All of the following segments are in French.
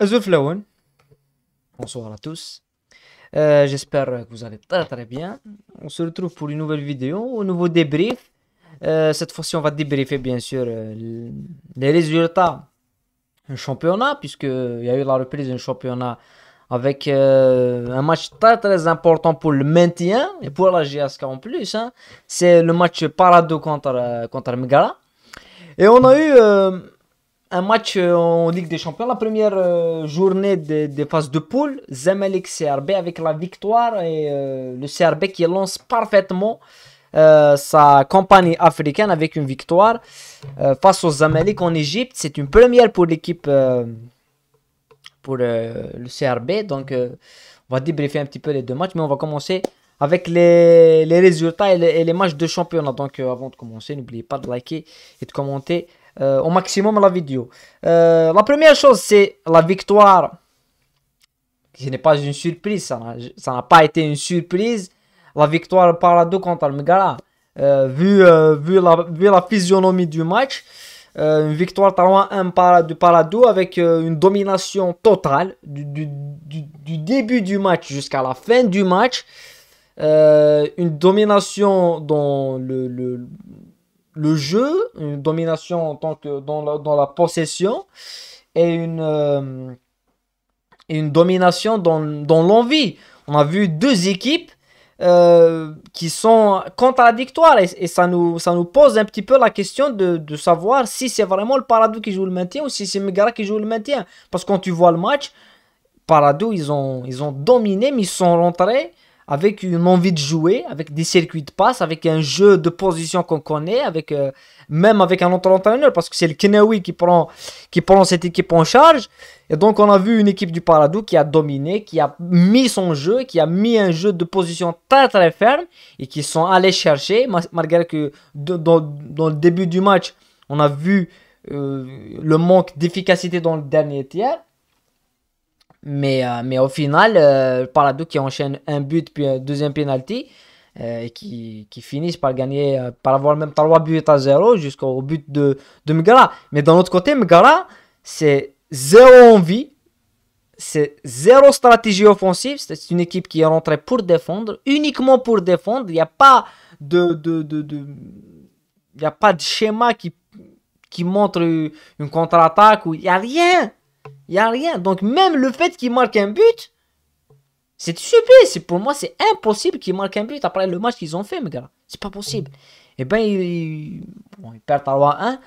Zoflaouen, bonsoir à tous. J'espère que vous allez très très bien. On se retrouve pour une nouvelle vidéo, un nouveau débrief. Cette fois-ci, on va débriefer bien sûr les résultats du championnat, puisqu'il y a eu la reprise du championnat avec un match très très important pour le maintien et pour la GSK en plus, hein. C'est le match Parado contre Megara. Et on a eu un match en Ligue des Champions, la première journée des phases de poule, Zamalek CRB avec la victoire et le CRB qui lance parfaitement sa campagne africaine avec une victoire face aux Zamalek en Égypte. C'est une première pour l'équipe, pour le CRB. Donc on va débriefer un petit peu les deux matchs, mais on va commencer avec les résultats et les matchs de championnat. Donc avant de commencer, n'oubliez pas de liker et de commenter au maximum la vidéo. La première chose, c'est la victoire. Ce n'est pas une surprise, ça n'a pas été une surprise. La victoire par la 2 contre le Megara. Vu la physionomie du match, une victoire 3-1 par la 2 avec une domination totale du début du match jusqu'à la fin du match. Une domination dans le jeu, une domination en tant que dans la possession et une domination dans l'envie. On a vu deux équipes qui sont contradictoires et ça nous pose un petit peu la question de savoir si c'est vraiment le Paradou qui joue le maintien ou si c'est Megara qui joue le maintien. Parce que quand tu vois le match, Paradou ils ont dominé mais ils sont rentrés avec une envie de jouer, avec des circuits de passe, avec un jeu de position qu'on connaît, même avec un autre entraîneur, parce que c'est le Kenaoui qui prend cette équipe en charge. Et donc on a vu une équipe du Paradou qui a dominé, qui a mis son jeu, qui a mis un jeu de position très très ferme, et qui sont allés chercher, malgré que dans le début du match, on a vu le manque d'efficacité dans le dernier tiers. Mais au final, Paradou qui enchaîne un but puis un deuxième penalty et qui finissent par gagner, par avoir même 3 buts à 0 jusqu'au but de Megara. Mais d'un autre côté, Megara, c'est zéro envie, c'est zéro stratégie offensive. C'est une équipe qui est rentrée pour défendre, uniquement pour défendre. Il n'y a pas il y a pas de schéma qui montre une contre-attaque. Il n'y a rien. Il n'y a rien. Donc même le fait qu'il marque un but, c'est stupide. Pour moi, c'est impossible qu'ils marquent un but après le match qu'ils ont fait, mes gars. C'est pas possible. Et ben, ils perdent 3-1.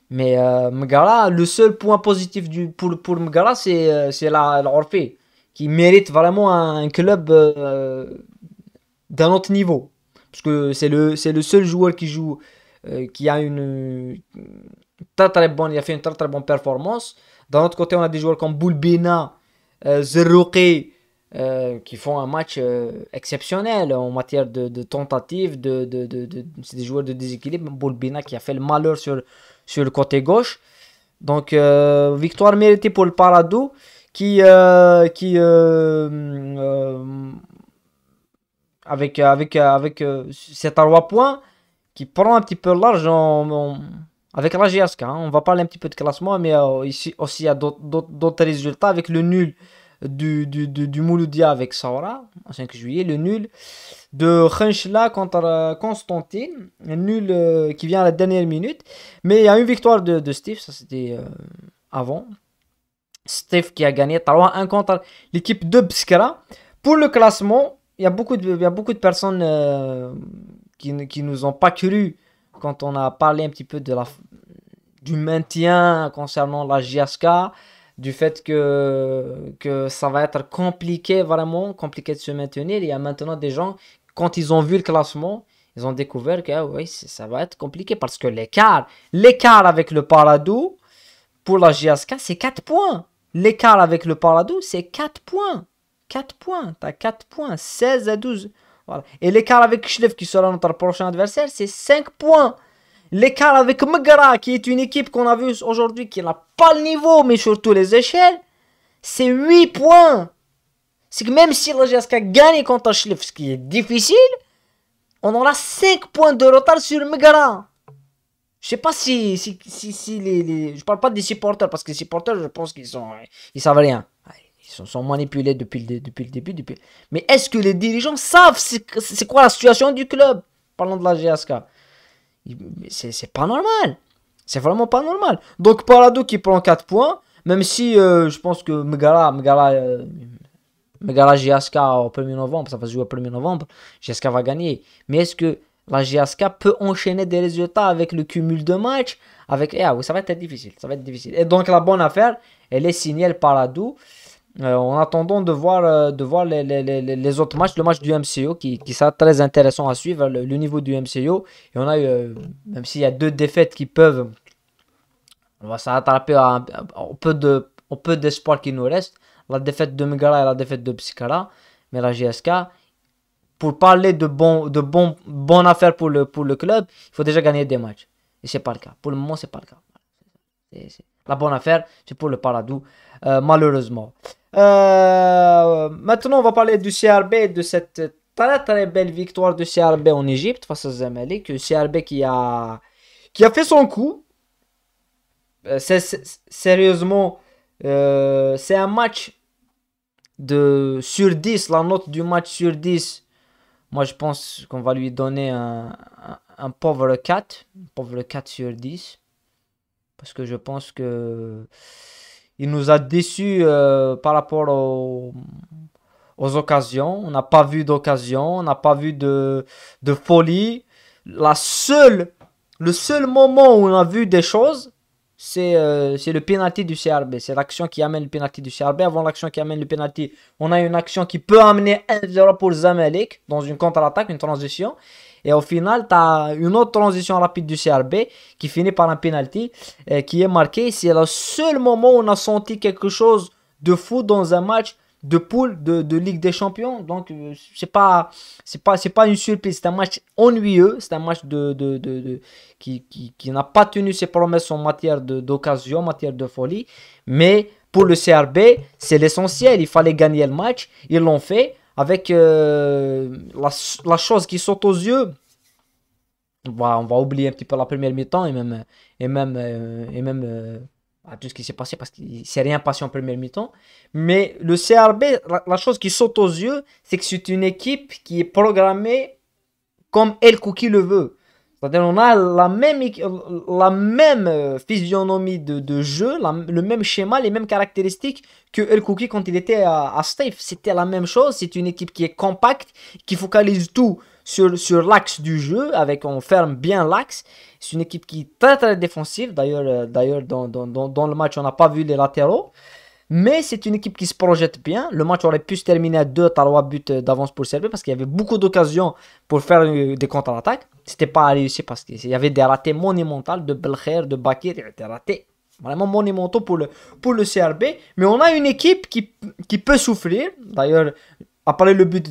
Mais Megara, le seul point positif pour Megara, c'est l'Orphée, qui mérite vraiment un club d'un autre niveau. Parce que c'est le seul joueur qui joue, qui a une très très bonne, il a fait une très très bonne performance. D'un autre côté, on a des joueurs comme Boulbina, Zerrouki, qui font un match exceptionnel en matière de tentatives, c'est des joueurs de déséquilibre. Boulbina qui a fait le malheur sur le côté gauche. Donc, victoire méritée pour le Paradou avec ces 3 points qui prend un petit peu large avec la GSK. Hein. On va parler un petit peu de classement, mais ici aussi il y a d'autres résultats avec le nul du Mouloudia avec Saora, en 5 juillet, le nul de Khenchla contre Constantine, un nul qui vient à la dernière minute, mais il y a une victoire de Steve, ça c'était avant. Steve qui a gagné 3-1 contre l'équipe de Bskara. Pour le classement, il y a beaucoup de personnes qui nous ont pas cru quand on a parlé un petit peu du maintien concernant la GSK, du fait que ça va être compliqué, vraiment compliqué de se maintenir. Il y a maintenant des gens, quand ils ont vu le classement, ils ont découvert que oui, ça va être compliqué parce que l'écart avec le Paradou pour la GSK, c'est 4 points. L'écart avec le Paradou, c'est 4 points. 4 points, t'as 4 points, 16 à 12. Voilà. Et l'écart avec Shlev, qui sera notre prochain adversaire, c'est 5 points. L'écart avec Megara, qui est une équipe qu'on a vue aujourd'hui, qui n'a pas le niveau, mais surtout les échelles, c'est 8 points. C'est que même si la GSK gagne contre Shlev, ce qui est difficile, on aura 5 points de retard sur Megara. Je sais pas si je parle pas des supporters, parce que les supporters, je pense ils savent rien. Ouais, sont manipulés depuis le début. Mais est-ce que les dirigeants savent c'est quoi la situation du club? Parlons de la GSK. C'est pas normal. C'est vraiment pas normal. Donc Parado qui prend 4 points, même si je pense que Megara GSK au 1er novembre, ça va se jouer au 1er novembre, GSK va gagner. Mais est-ce que la GSK peut enchaîner des résultats avec le cumul de matchs avec... oui, ça va être difficile. Ça va être difficile. Et donc la bonne affaire, elle est signée le Paradou. En attendant de voir les autres matchs, le match du MCO qui sera très intéressant à suivre, le niveau du MCO. Et on a eu, même s'il y a 2 défaites qui peuvent, on va s'attraper au peu d'espoir qui nous reste, la défaite de Megara et la défaite de Psykara. Mais la GSK, pour parler bonne affaire pour le club, il faut déjà gagner des matchs. Et c'est pas le cas. Pour le moment, c'est pas le cas. La bonne affaire, c'est pour le Paradou, malheureusement. Maintenant, on va parler du CRB, de cette très très belle victoire du CRB en Égypte face à Zamalek. Le CRB qui a fait son coup. Sérieusement, c'est un match sur 10, la note du match sur 10. Moi, je pense qu'on va lui donner un pauvre 4. Un pauvre 4 sur 10. Parce que je pense que il nous a déçus par rapport aux occasions. On n'a pas vu d'occasion. On n'a pas vu de folie. Le seul moment où on a vu des choses, c'est le penalty du CRB. C'est l'action qui amène le penalty du CRB. Avant l'action qui amène le penalty, on a une action qui peut amener 1-0 pour Zamalek dans une contre-attaque, une transition. Et au final, tu as une autre transition rapide du CRB qui finit par un penalty qui est marqué. C'est le seul moment où on a senti quelque chose de fou dans un match de poule de Ligue des Champions. Donc, c'est pas une surprise. C'est un match ennuyeux. C'est un match qui n'a pas tenu ses promesses en matière d'occasion, en matière de folie. Mais pour le CRB, c'est l'essentiel. Il fallait gagner le match. Ils l'ont fait. Avec la chose qui saute aux yeux, on va oublier un petit peu la première mi-temps et même tout ce qui s'est passé parce qu'il ne s'est rien passé en première mi-temps. Mais le CRB, la chose qui saute aux yeux, c'est que c'est une équipe qui est programmée comme El Kouki le veut. C'est-à-dire on a la même physionomie de jeu, le même schéma, les mêmes caractéristiques que El Kouki quand il était à Steve. C'était la même chose, c'est une équipe qui est compacte, qui focalise tout sur l'axe du jeu, on ferme bien l'axe. C'est une équipe qui est très très défensive, d'ailleurs dans le match on n'a pas vu les latéraux. Mais c'est une équipe qui se projette bien. Le match aurait pu se terminer à 2-3 buts d'avance pour Serbie parce qu'il y avait beaucoup d'occasions pour faire des contre-attaques. C'était pas réussi parce qu'il y avait des ratés monumentaux de Belkher, de Bakir. Il y avait des ratés vraiment monumentaux pour le CRB. Mais on a une équipe qui peut souffrir. D'ailleurs, après le but,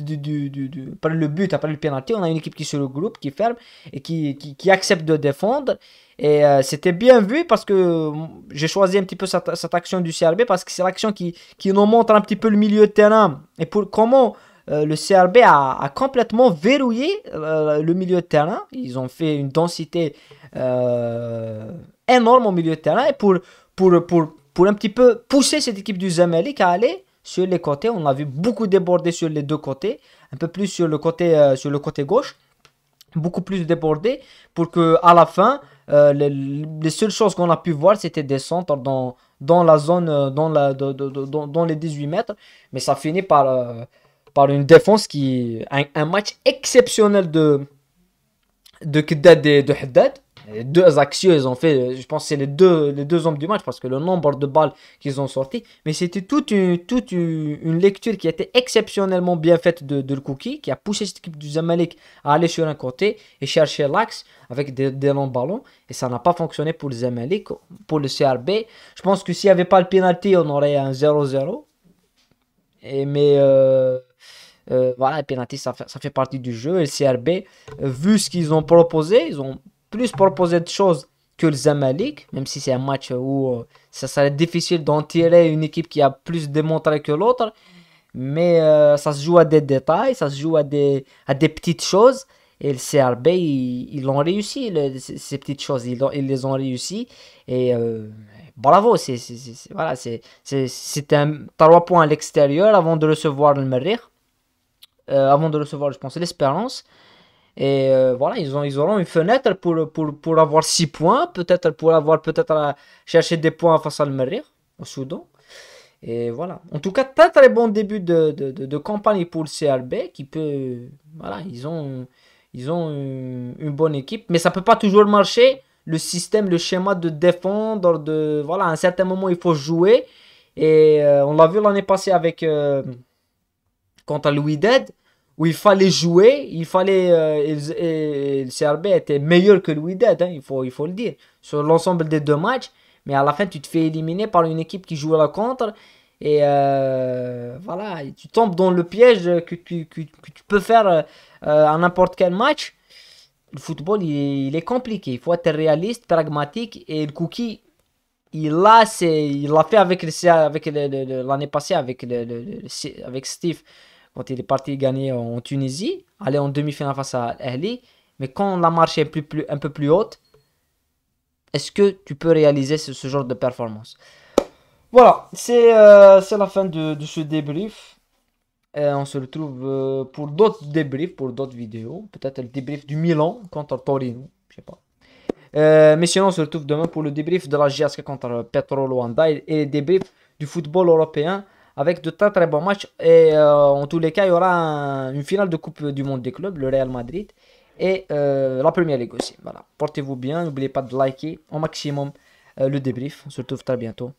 après le penalty, on a une équipe qui se regroupe, qui ferme et qui accepte de défendre. Et c'était bien vu parce que j'ai choisi un petit peu cette action du CRB parce que c'est l'action qui nous montre un petit peu le milieu de terrain et pour comment le CRB a complètement verrouillé le milieu de terrain. Ils ont fait une densité énorme au milieu de terrain et pour un petit peu pousser cette équipe du Zamalek à aller sur les côtés. On a vu beaucoup déborder sur les deux côtés, un peu plus sur le côté gauche, beaucoup plus déborder pour que à la fin les seules choses qu'on a pu voir c'était des centres dans la zone dans les 18 mètres, mais ça finit par une défense un match exceptionnel de Kdad et de Haddad. Les deux actions, ils ont fait, je pense que c'est les deux hommes du match parce que le nombre de balles qu'ils ont sorti. Mais c'était toute une lecture qui était exceptionnellement bien faite de Kouki, qui a poussé cette équipe du Zamalek à aller sur un côté et chercher l'axe avec des longs ballons. Et ça n'a pas fonctionné pour le Zamalek. Pour le CRB, je pense que s'il n'y avait pas le penalty, on aurait un 0-0. Mais voilà, le penalty, ça fait partie du jeu. Et le CRB, vu ce qu'ils ont proposé, ils ont plus proposé de choses que le Zamalek, même si c'est un match où ça serait difficile d'en tirer une équipe qui a plus démontré que l'autre. Mais ça se joue à des détails, ça se joue à des petites choses. Et le CRB, ils l'ont réussi, ces petites choses, ils les ont réussi. Et bravo, voilà, c'était un 3 points à l'extérieur avant de recevoir le Merrick. Avant de recevoir, je pense, l'Espérance. Et voilà, ils auront une fenêtre pour avoir 6 points, peut-être pour avoir peut-être à chercher des points face à Merrick, au Soudan. Et voilà. En tout cas, très très bon début de campagne pour le CRB qui peut. Voilà, ils ont une bonne équipe, mais ça peut pas toujours marcher. Le système, le schéma de défendre, voilà, à un certain moment il faut jouer. Et on l'a vu l'année passée avec contre Louis Dead, où il fallait jouer, il fallait et le CRB était meilleur que Louis Dead, hein, il faut le dire, sur l'ensemble des deux matchs. Mais à la fin, tu te fais éliminer par une équipe qui joue à la contre. Et voilà, tu tombes dans le piège que tu peux faire à n'importe quel match. Le football, il est compliqué. Il faut être réaliste, pragmatique. Et le cookie, il l'a fait avec l'année passée avec Steve quand il est parti gagner en Tunisie, aller en demi-finale face à Ahly. Mais quand la marche est un peu plus haute, est-ce que tu peux réaliser ce genre de performance? Voilà, c'est la fin de ce débrief. On se retrouve pour d'autres débriefs, pour d'autres vidéos. Peut-être le débrief du Milan contre Torino, je sais pas. Mais sinon, on se retrouve demain pour le débrief de la GSK contre Petro Luanda et le débrief du football européen avec de très très bons matchs. Et en tous les cas, il y aura une finale de Coupe du Monde des clubs, le Real Madrid, et la Première Ligue aussi. Voilà, portez-vous bien, n'oubliez pas de liker au maximum le débrief. On se retrouve très bientôt.